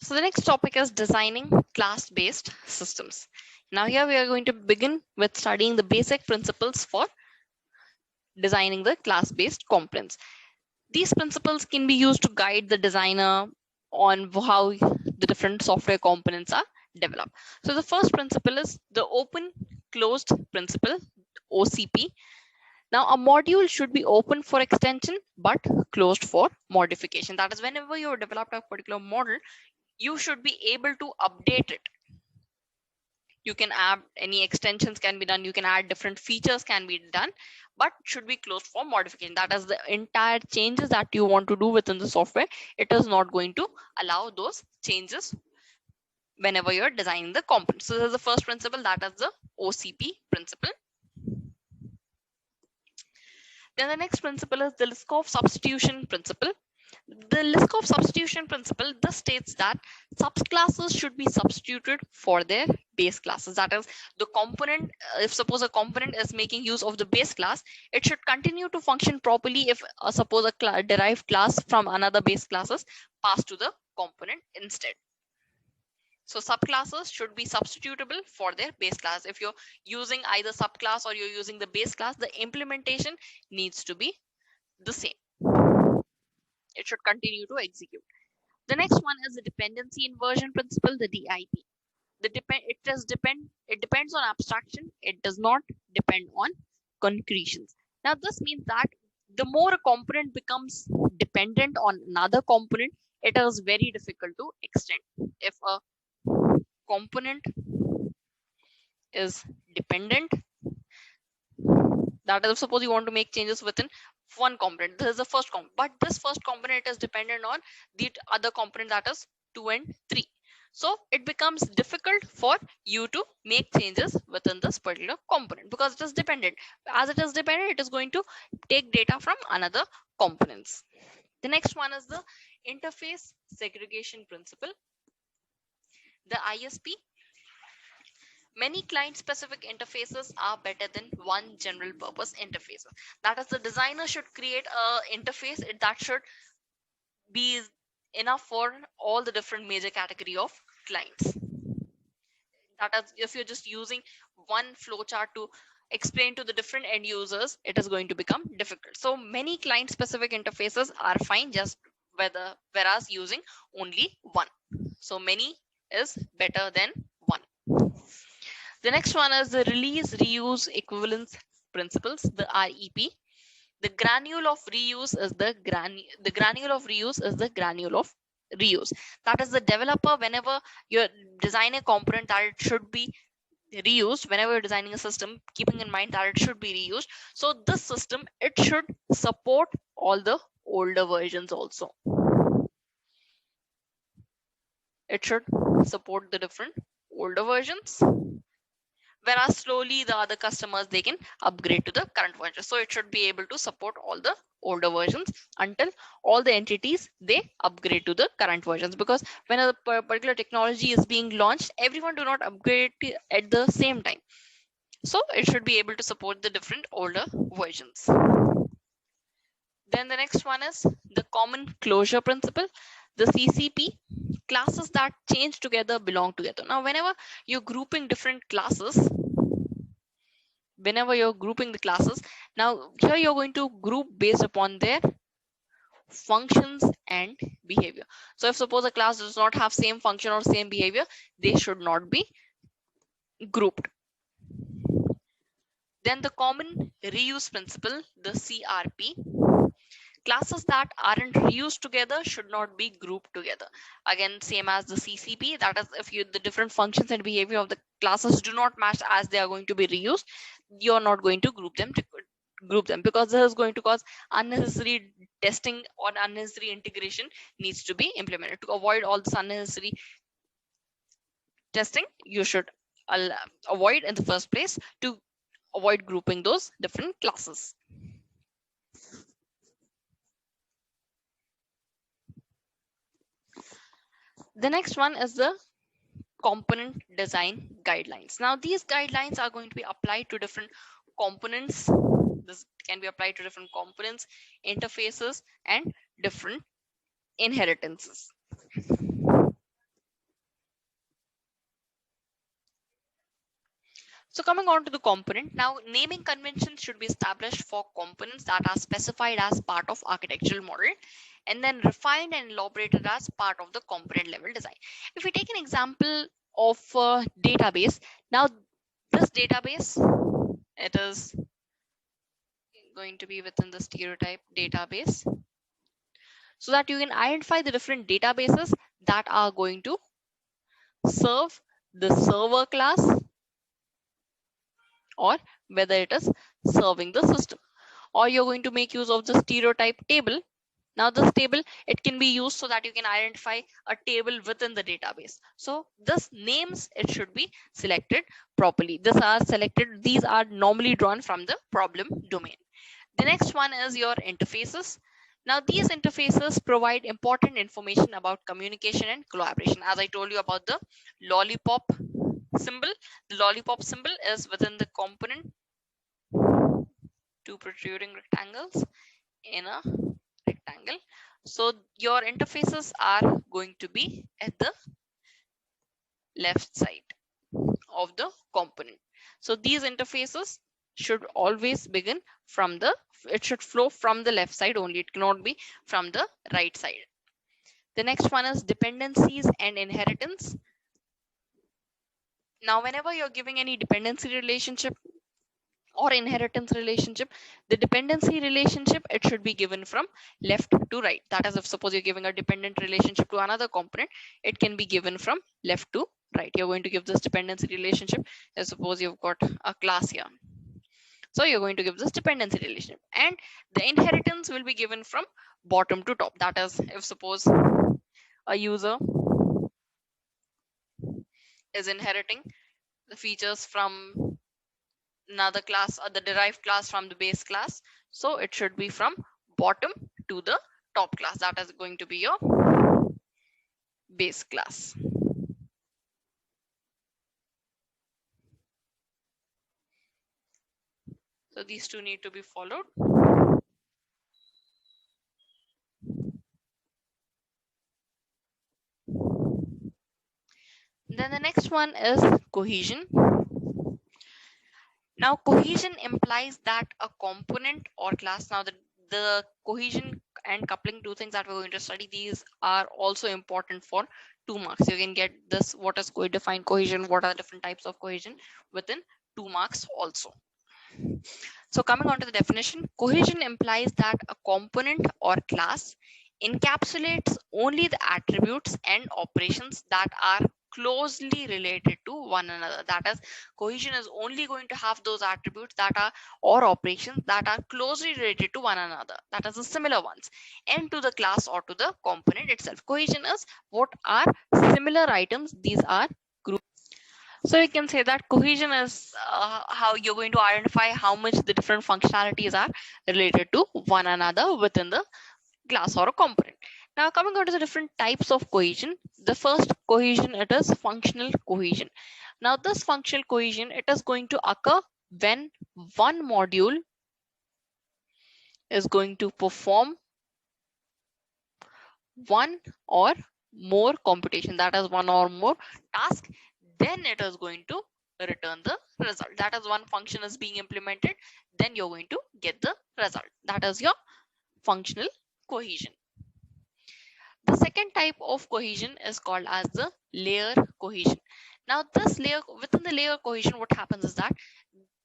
So the next topic is designing class-based systems. Now here we are going to begin with studying the basic principles for designing the class-based components. These principles can be used to guide the designer on how the different software components are developed. So the first principle is the open closed principle, OCP. Now a module should be open for extension but closed for modification. That is, whenever you develop a particular model, you should be able to update it. You can add any extensions can be done, you can add different features can be done, but should be closed for modification. That is, the entire changes that you want to do within the software, it is not going to allow those changes whenever you're designing the component. So this is the first principle, that is the OCP principle. Then the next principle is the Liskov substitution principle. The Liskov substitution principle thus states that subclasses should be substituted for their base classes. That is, the component, if suppose a component is making use of the base class, it should continue to function properly if suppose a derived class from another base classes pass to the component instead. So subclasses should be substitutable for their base class. If you're using either subclass or you're using the base class, the implementation needs to be the same. It should continue to execute. The next one is the dependency inversion principle, the DIP. It depends on abstraction. It does not depend on concretions. Now this means that the more a component becomes dependent on another component, it is very difficult to extend. If a component is dependent, that is, suppose you want to make changes within one component, this is the first component, but this first component is dependent on the other component, that is 2 and 3. So it becomes difficult for you to make changes within this particular component because it is dependent. As it is dependent, it is going to take data from another components. The next one is the interface segregation principle, the ISP. Many client-specific interfaces are better than one general-purpose interface. That is, the designer should create a interface that should be enough for all the different major category of clients. That is, if you're just using one flowchart to explain to the different end users, it is going to become difficult. So many client-specific interfaces are fine, just whereas using only one. So many is better than one. The next one is the release reuse equivalence principles, the REP. The granule of reuse is the granule of reuse is the granule of reuse. That is, the developer, whenever you design a component, that it should be reused. Whenever you're designing a system, keeping in mind that it should be reused. So this system, it should support all the older versions also. It should support the different older versions, whereas slowly the other customers, they can upgrade to the current version. So it should be able to support all the older versions until all the entities, they upgrade to the current versions, because when a particular technology is being launched, everyone do not upgrade at the same time. So it should be able to support the different older versions. Then the next one is the common closure principle, the CCP. Classes that change together belong together. Now whenever you're grouping different classes, whenever you're grouping the classes, now here you're going to group based upon their functions and behavior. So if suppose a class does not have same function or same behavior, they should not be grouped. Then the common reuse principle, the CRP. Classes that aren't reused together should not be grouped together. Again, same as the CCP, that is, if the different functions and behavior of the classes do not match as they are going to be reused, you're not going to group them because this is going to cause unnecessary testing or unnecessary integration needs to be implemented. To avoid all this unnecessary testing, you should avoid in the first place, to avoid grouping those different classes. The next one is the component design guidelines. Now these guidelines are going to be applied to different components. This can be applied to different components, interfaces, and different inheritances. So coming on to the component, now naming conventions should be established for components that are specified as part of architectural model and then refined and elaborated as part of the component level design. If we take an example of a database, now this database, it is going to be within the stereotype database so that you can identify the different databases that are going to serve the server class or whether it is serving the system, or you're going to make use of the stereotype table. Now this table, it can be used so that you can identify a table within the database. So this names, it should be selected properly. These are normally drawn from the problem domain. The next one is your interfaces. Now these interfaces provide important information about communication and collaboration. As I told you about the lollipop symbol, the lollipop symbol is within the component, two protruding rectangles in a rectangle. So your interfaces are going to be at the left side of the component. So these interfaces should always begin from it should flow from the left side only. It cannot be from the right side. The next one is dependencies and inheritance. Now, whenever you're giving any dependency relationship or inheritance relationship, the dependency relationship, it should be given from left to right. That is, if suppose you're giving a dependent relationship to another component, it can be given from left to right. You're going to give this dependency relationship, as suppose you've got a class here, so you're going to give this dependency relationship, and the inheritance will be given from bottom to top. That is, if suppose a user is inheriting the features from another class or the derived class from the base class, so it should be from bottom to the top class. That is going to be your base class. So these two need to be followed. Then the next one is cohesion. Now cohesion implies that a component or class, now the cohesion and coupling, two things that we're going to study, these are also important for 2 marks. You can get this, what is going to define cohesion, what are different types of cohesion within 2 marks also. So coming on to the definition, cohesion implies that a component or class encapsulates only the attributes and operations that are closely related to one another. That is, cohesion is only going to have those attributes that are or operations that are closely related to one another, that is the similar ones, and to the class or to the component itself. Cohesion is what are similar items, these are groups. So you can say that cohesion is how you're going to identify how much the different functionalities are related to one another within the class or a component. Now coming on to the different types of cohesion, the first cohesion, it is functional cohesion. Now this functional cohesion, it is going to occur when one module is going to perform one or more computation, that is one or more task, then it is going to return the result. That is, one function is being implemented, then you're going to get the result. That is your functional cohesion. The second type of cohesion is called as the layer cohesion. Now this layer, within the layer cohesion, what happens is that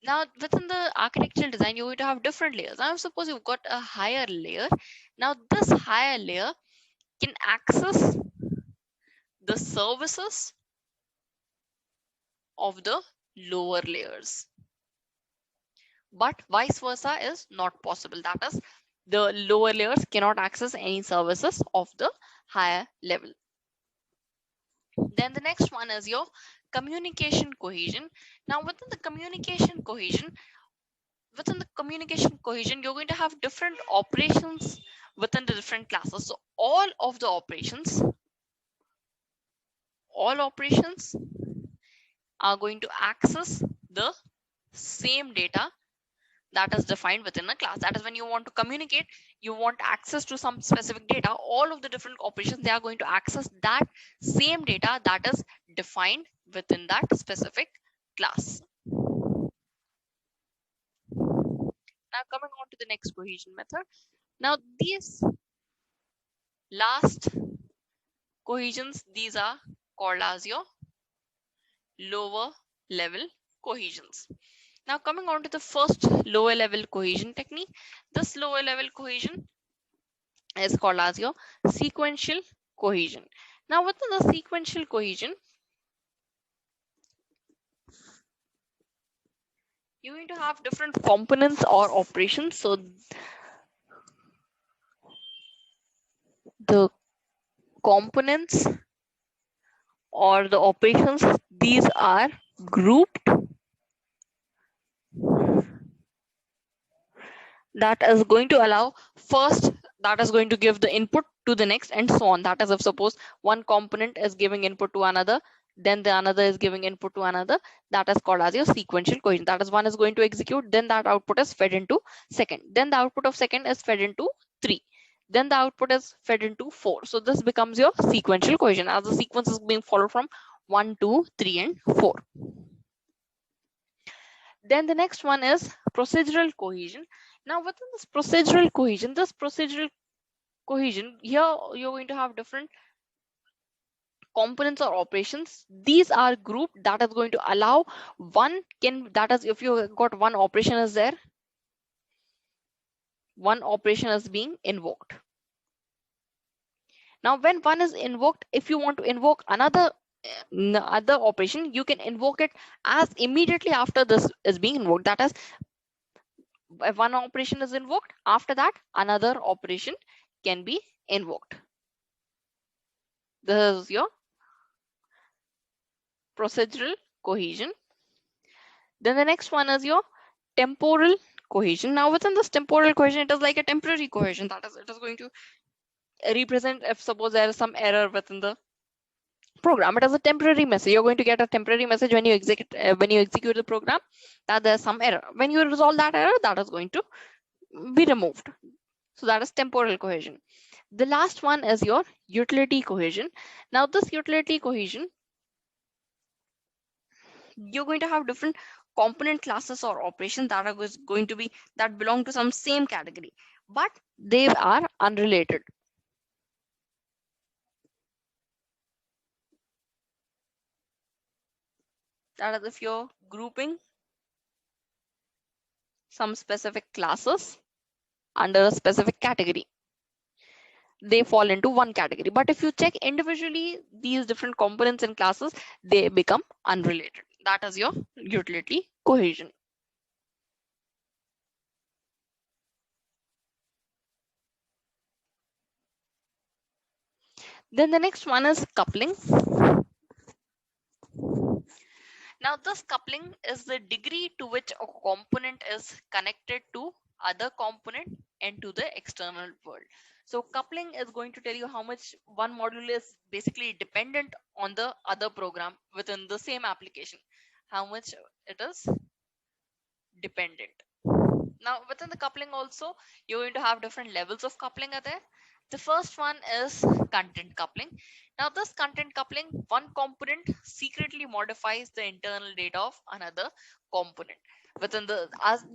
now within the architectural design, you're going to have different layers. Now suppose you've got a higher layer. Now this higher layer can access the services of the lower layers, but vice versa is not possible. That is, the lower layers cannot access any services of the higher level. Then the next one is your communication cohesion. Now within the communication cohesion, you're going to have different operations within the different classes. So all operations are going to access the same data that is defined within a class. That is, when you want to communicate, you want access to some specific data, all of the different operations, they are going to access that same data that is defined within that specific class. Now coming on to the next cohesion method. Now these last cohesions, these are called as your lower level cohesions. Now coming on to the first lower level cohesion technique. This lower level cohesion is called as your sequential cohesion. Now within the sequential cohesion, you're going to have different components or operations. So the components or the operations, these are grouped, that is going to allow first, that is going to give the input to the next and so on. That is, if suppose one component is giving input to another, then the another is giving input to another, that is called as your sequential cohesion. That is, one is going to execute, then that output is fed into second, then the output of second is fed into 3, then the output is fed into 4. So this becomes your sequential cohesion, as the sequence is being followed from 1, 2, 3 and 4. Then the next one is procedural cohesion. Now within this procedural cohesion, here you're going to have different components or operations. These are grouped, that is going to allow one can, that is, if you got one operation is there, one operation is being invoked. Now when one is invoked, if you want to invoke another other operation, you can invoke it as immediately after this is being invoked. That is, if one operation is invoked, after that another operation can be invoked. This is your procedural cohesion. Then the next one is your temporal cohesion. Now within this temporal cohesion, it is like a temporary cohesion. That is, it is going to represent if suppose there is some error within the program. It is a temporary message. You're going to get a temporary message when you execute the program, that there's some error. When you resolve that error, that is going to be removed. So that is temporal cohesion. The last one is your utility cohesion. Now this utility cohesion, you're going to have different component classes or operations that are going to be, that belong to some same category, but they are unrelated. That is, if you're grouping some specific classes under a specific category, they fall into one category. But if you check individually these different components and classes, they become unrelated. That is your utility cohesion. Then the next one is coupling. Now this coupling is the degree to which a component is connected to other component and to the external world. So coupling is going to tell you how much one module is basically dependent on the other program within the same application, how much it is dependent. Now within the coupling also, you're going to have different levels of coupling are there. The first one is content coupling. Now this content coupling, one component secretly modifies the internal data of another component. Within the, as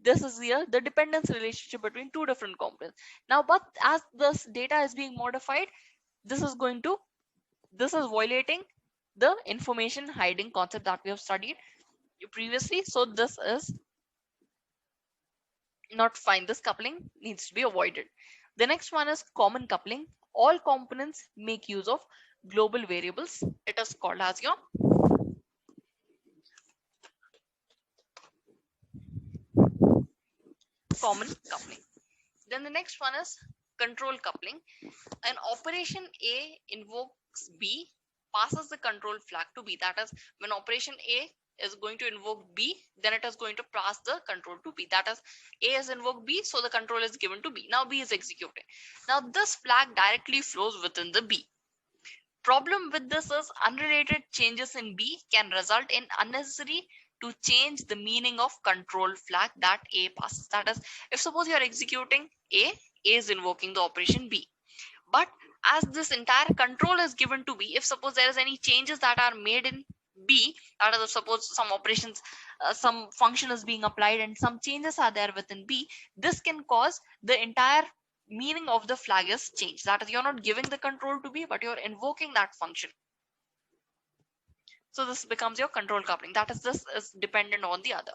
this is here the dependence relationship between two different components. Now but as this data is being modified, this is violating the information hiding concept that we have studied previously. So this is not fine. This coupling needs to be avoided. The next one is common coupling. All components make use of global variables. It is called as your common coupling. Then the next one is control coupling. An operation A invokes B, passes the control flag to B. That is, when operation A is going to invoke B, then it is going to pass the control to B. That is, A is invoked B, so the control is given to B. Now B is executing. Now this flag directly flows within the B. Problem with this is unrelated changes in B can result in unnecessary to change the meaning of control flag that A passes. That is, if suppose you are executing A is invoking the operation B. But as this entire control is given to B, if suppose there is any changes that are made in B, that is, suppose some operations, some function is being applied and some changes are there within B, this can cause the entire meaning of the flag is changed. That is, you're not giving the control to B, but you're invoking that function. So this becomes your control coupling. That is, this is dependent on the other.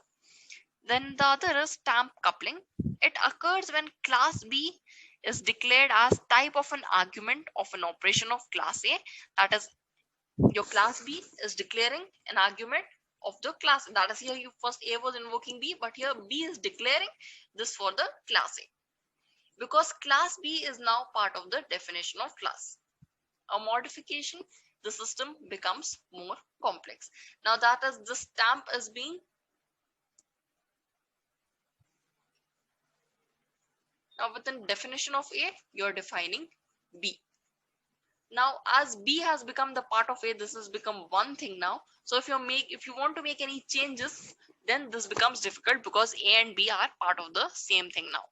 Then the other is stamp coupling. It occurs when class B is declared as type of an argument of an operation of class A. That is, your class B is declaring an argument of the class. That is, here you first A was invoking B, but here B is declaring this for the class A. Because class B is now part of the definition of class. A modification, the system becomes more complex. Now that is, the stamp is being now within definition of A, you're defining B. Now as B has become the part of A, this has become one thing now. So if you want to make any changes, then this becomes difficult because A and B are part of the same thing now.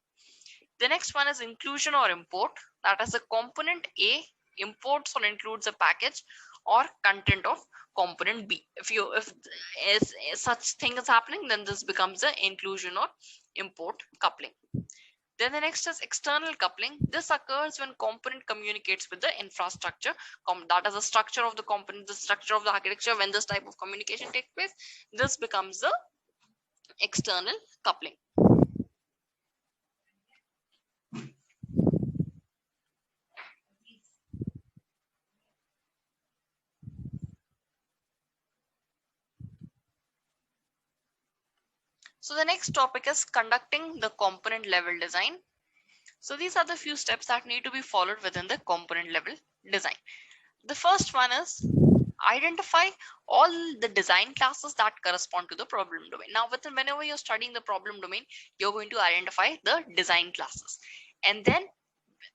The next one is inclusion or import. That is, a component A imports or includes a package or content of component B. If such thing is happening, then this becomes the inclusion or import coupling. Then the next is external coupling. This occurs when component communicates with the infrastructure. That is the structure of the component, the structure of the architecture. When this type of communication takes place, this becomes the external coupling. So the next topic is conducting the component level design. So these are the few steps that need to be followed within the component level design. The first one is identify all the design classes that correspond to the problem domain. Now, whenever you're studying the problem domain, you're going to identify the design classes. And then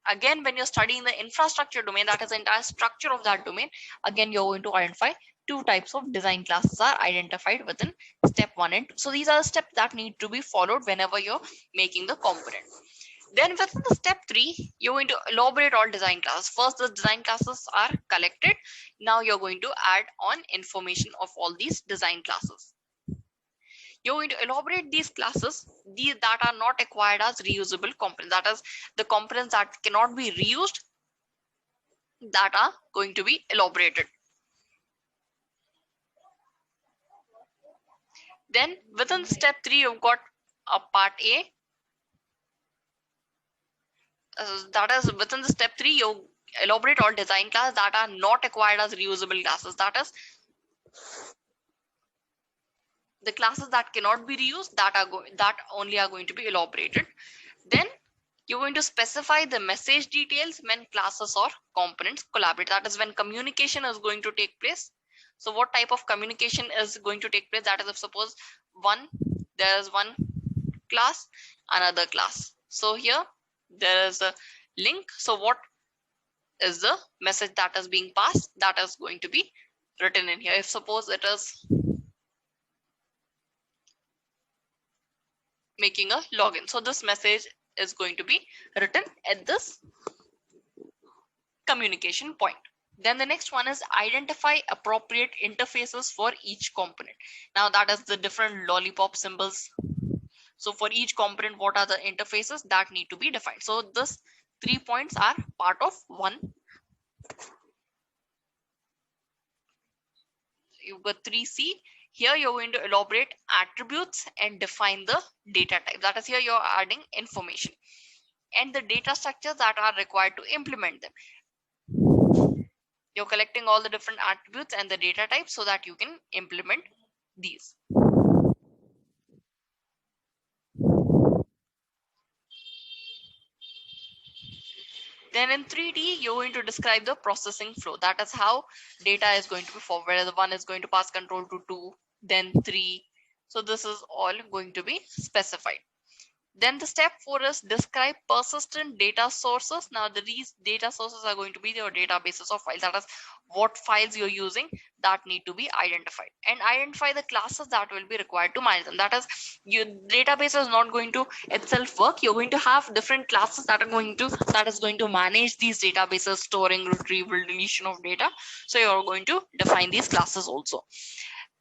again, when you're studying the infrastructure domain, that is the entire structure of that domain, again, you're going to identify two types of design classes are identified within step 1 and 2. So these are the steps that need to be followed whenever you're making the component. Then within the step 3, you're going to elaborate all design classes. First, the design classes are collected. Now you're going to add on information of all these design classes. You're going to elaborate these classes that are not acquired as reusable components. That is, the components that cannot be reused, that are going to be elaborated. Then within step 3, you've got a part A. That is, within the step 3, you elaborate all design classes that are not acquired as reusable classes. That is, the classes that cannot be reused, that only are going to be elaborated. Then you're going to specify the message details when classes or components collaborate. That is, when communication is going to take place. So what type of communication is going to take place? That is, if suppose there is one class, another class. So here there is a link. So what is the message that is being passed? That is going to be written in here. If suppose it is making a login, so this message is going to be written at this communication point. Then the next one is identify appropriate interfaces for each component. Now that is the different lollipop symbols. So for each component, what are the interfaces that need to be defined? So this 3 points are part of one. You've got 3C. Here you're going to elaborate attributes and define the data type. That is, here you're adding information and the data structures that are required to implement them. You're collecting all the different attributes and the data types so that you can implement these. Then in 3D, you're going to describe the processing flow. That is how data is going to be forwarded. Whether the 1 is going to pass control to 2, then 3. So this is all going to be specified. Then the step 4 is describe persistent data sources. Now these data sources are going to be your databases of files. That is, what files you're using that need to be identified, and identify the classes that will be required to manage them. That is, your database is not going to itself work. You're going to have different classes that is going to manage these databases, storing, retrieval, deletion of data. So you're going to define these classes also.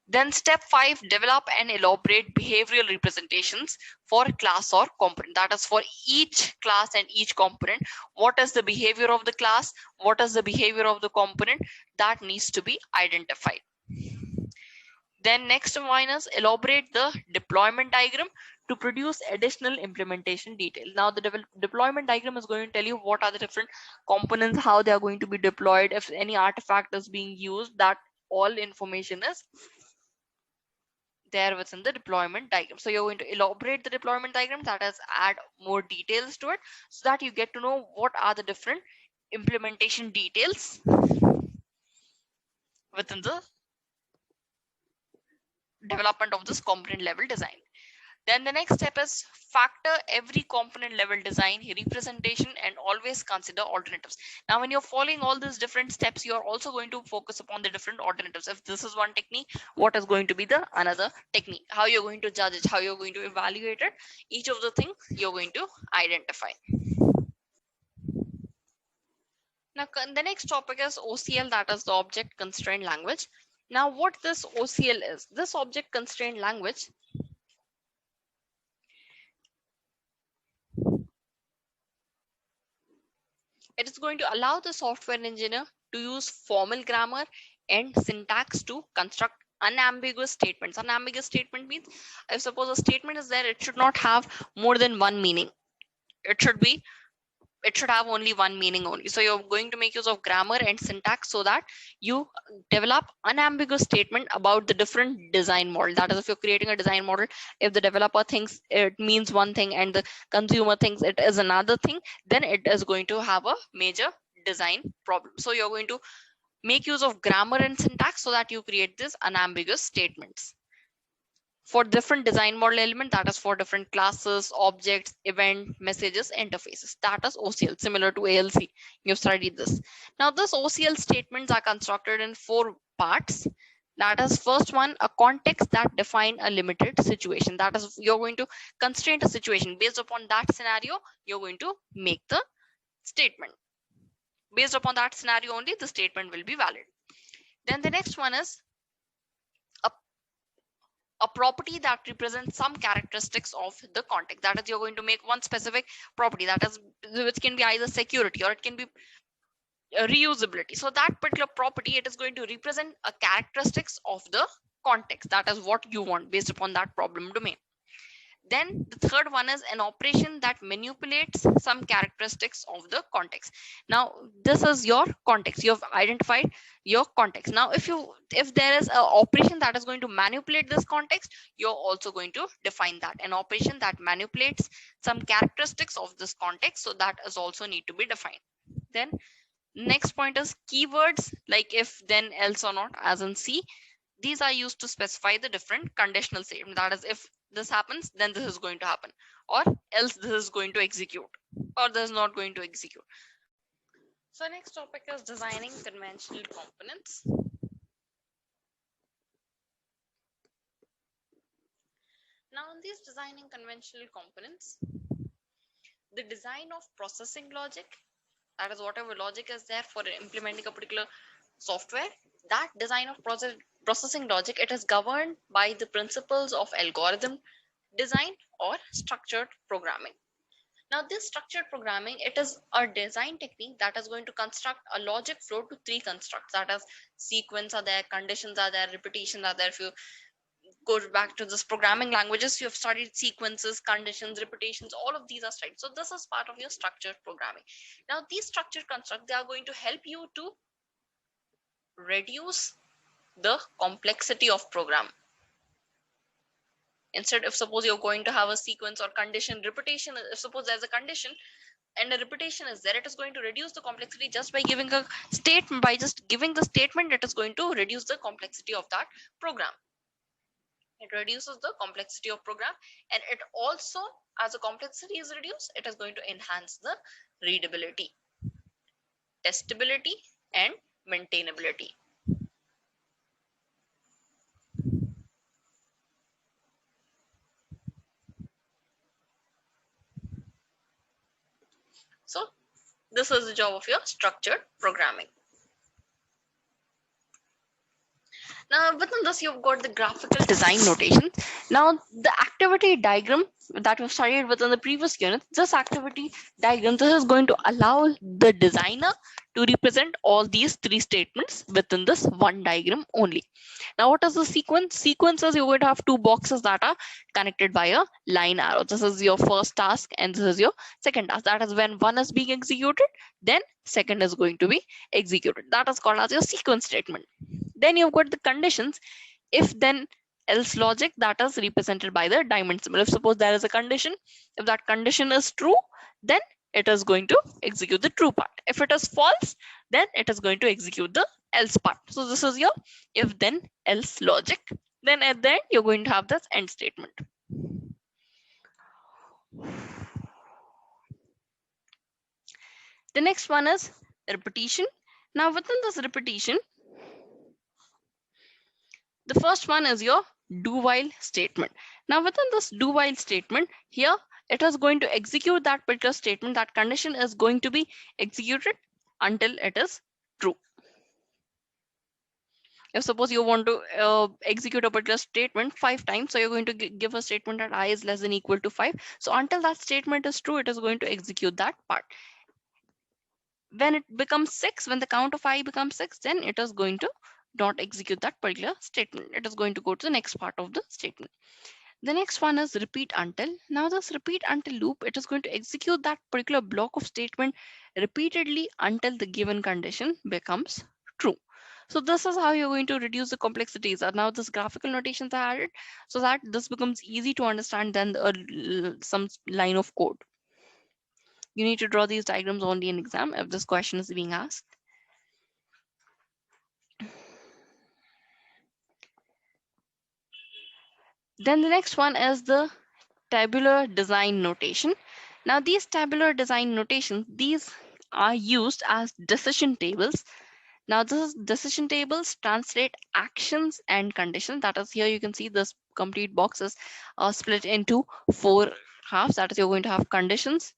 Then step 5, develop and elaborate behavioral representations for class or component. That is for each class and each component. What is the behavior of the class? What is the behavior of the component? That needs to be identified. Then next one is elaborate the deployment diagram to produce additional implementation detail. Now the deployment diagram is going to tell you what are the different components, how they are going to be deployed, if any artifact is being used, that all information is there within the deployment diagram. So you're going to elaborate the deployment diagram, that is add more details to it, so that you get to know what are the different implementation details within the development of this component level design. Then the next step is factor every component level design representation and always consider alternatives. Now, when you're following all these different steps, you're also going to focus upon the different alternatives. If this is one technique, what is going to be the another technique? How you're going to judge it, how you're going to evaluate it, each of the things you're going to identify. Now, the next topic is OCL, that is the object constrained language. Now, what this OCL is, this object constrained language, it is going to allow the software engineer to use formal grammar and syntax to construct unambiguous statements. Unambiguous statement means if suppose a statement is there, it should not have more than one meaning. It should have only one meaning only. So you're going to make use of grammar and syntax so that you develop unambiguous statement about the different design model. That is, if you're creating a design model, if the developer thinks it means one thing and the consumer thinks it is another thing, then it is going to have a major design problem. So you're going to make use of grammar and syntax so that you create these unambiguous statements for different design model element, that is for different classes, objects, event, messages, interfaces. That is OCL, similar to ALC. You've studied this. Now this OCL statements are constructed in 4 parts. That is, first one, a context that define a limited situation. That is, you're going to constrain a situation. Based upon that scenario, you're going to make the statement. Based upon that scenario only, the statement will be valid. Then the next one is a property that represents some characteristics of the context. That is, you're going to make one specific property, that is, which can be either security or it can be reusability. So that particular property, it is going to represent a characteristics of the context. That is what you want based upon that problem domain. Then the third one is an operation that manipulates some characteristics of the context. Now this is your context. You have identified your context. Now if there is an operation that is going to manipulate this context, you're also going to define that. An operation that manipulates some characteristics of this context, so that is also need to be defined. Then next point is keywords like if, then, else, or not, as in C. These are used to specify the different conditional statement. That is, if this happens, then this is going to happen, or else this is going to execute, or this is not going to execute. So next topic is designing conventional components. Now in these designing conventional components, the design of processing logic, that is whatever logic is there for implementing a particular software, that design of processing logic, it is governed by the principles of algorithm design or structured programming. Now this structured programming, it is a design technique that is going to construct a logic flow to 3 constructs. That is, sequence are there, conditions are there, repetitions are there. If you go back to this programming languages, you have studied sequences, conditions, repetitions, all of these are studied. So this is part of your structured programming. Now these structured constructs, they are going to help you to reduce the complexity of program. Instead, if suppose you're going to have a sequence or condition, repetition, if suppose there's a condition and a repetition is there, it is going to reduce the complexity just by giving a statement. By just giving the statement, it is going to reduce the complexity of that program. It reduces the complexity of program, and it also, as the complexity is reduced, it is going to enhance the readability, testability, and maintainability. So this is the job of your structured programming. Now, within this, you've got the graphical design notation. Now, the activity diagram that we studied within the previous unit, this activity diagram, this is going to allow the designer to represent all these three statements within this one diagram only. Now, what is the sequence? Sequences, you're going to have two boxes that are connected by a line arrow. This is your first task and this is your second task. That is when one is being executed, then second is going to be executed. That is called as your sequence statement. Then you've got the conditions, if then else logic, that is represented by the diamond symbol. If suppose there is a condition, if that condition is true, then it is going to execute the true part. If it is false, then it is going to execute the else part. So this is your if then else logic. Then at the end, you're going to have this end statement. The next one is repetition. Now within this repetition, the first one is your do while statement. Now within this do while statement, here it is going to execute that particular statement. That condition is going to be executed until it is true. If suppose you want to execute a particular statement 5 times, so you're going to give a statement that I is less than equal to 5. So until that statement is true, it is going to execute that part. When it becomes 6, when the count of I becomes 6, then it is going to not execute that particular statement. It is going to go to the next part of the statement. The next one is repeat until. Now this repeat until loop, it is going to execute that particular block of statement repeatedly until the given condition becomes true. So this is how you're going to reduce the complexities. And now this graphical notations are added so that this becomes easy to understand than some line of code. You need to draw these diagrams only in exam if this question is being asked. Then the next one is the tabular design notation. Now these tabular design notations, these are used as decision tables. Now this decision tables translate actions and conditions. That is, here you can see this complete boxes are split into 4 halves. That is, you're going to have conditions,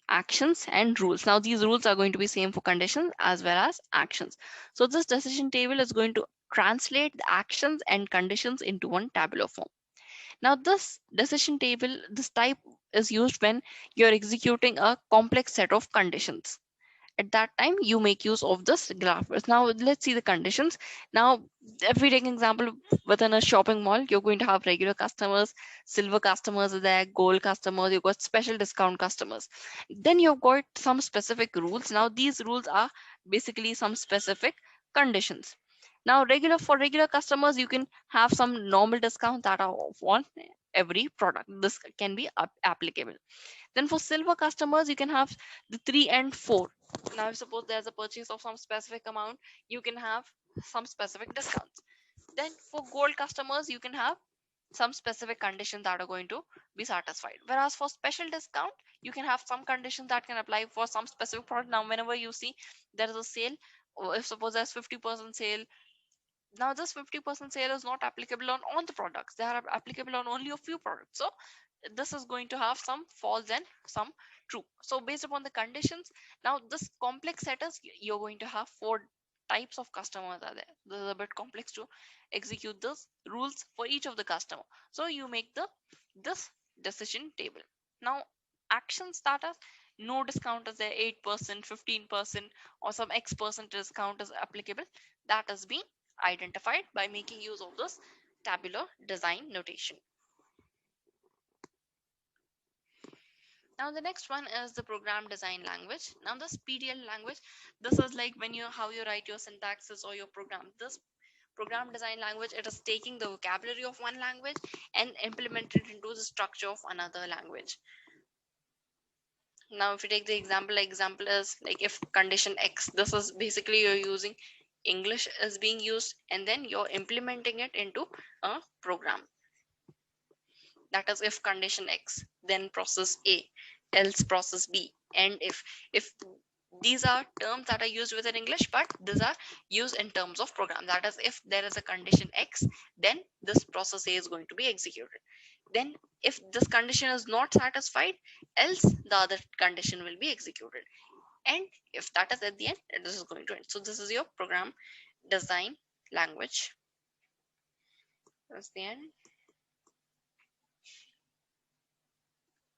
actions and rules. Now these rules are going to be same for conditions as well as actions. So this decision table is going to translate the actions and conditions into one tabular form. Now this decision table, this type is used when you're executing a complex set of conditions. At that time, you make use of this graph. Now let's see the conditions. Now, if we take an example within a shopping mall, you're going to have regular customers, silver customers are there, gold customers, you've got special discount customers. Then you've got some specific rules. Now these rules are basically some specific conditions. Now for regular customers, you can have some normal discount that are on every product. This can be applicable. Then for silver customers, you can have the 3 and 4. Now, if suppose there's a purchase of some specific amount, you can have some specific discounts. Then for gold customers, you can have some specific conditions that are going to be satisfied. Whereas for special discount, you can have some conditions that can apply for some specific product. Now, whenever you see there is a sale, or if suppose there's 50% sale, now this 50% sale is not applicable on all the products. They are applicable on only a few products. So this is going to have some false and some true. So based upon the conditions, now this complex set is you're going to have 4 types of customers are there. This is a bit complex to execute those rules for each of the customer. So you make this decision table. Now actions that are no discount is there, 8%, 15%, or some X% discount is applicable. That is being identified by making use of this tabular design notation. Now the next one is the program design language. Now this PDL language, this is like when how you write your syntaxes or your program. This program design language, it is taking the vocabulary of one language and implement it into the structure of another language. Now if you take the example is like if condition X, this is basically you're using English is being used and then you're implementing it into a program. That is if condition X, then process A, else process B. And if these are terms that are used within English, but these are used in terms of program. That is if there is a condition X, then this process A is going to be executed. Then if this condition is not satisfied, else the other condition will be executed. And if that is at the end, this is going to end. So this is your program design language. That's the end.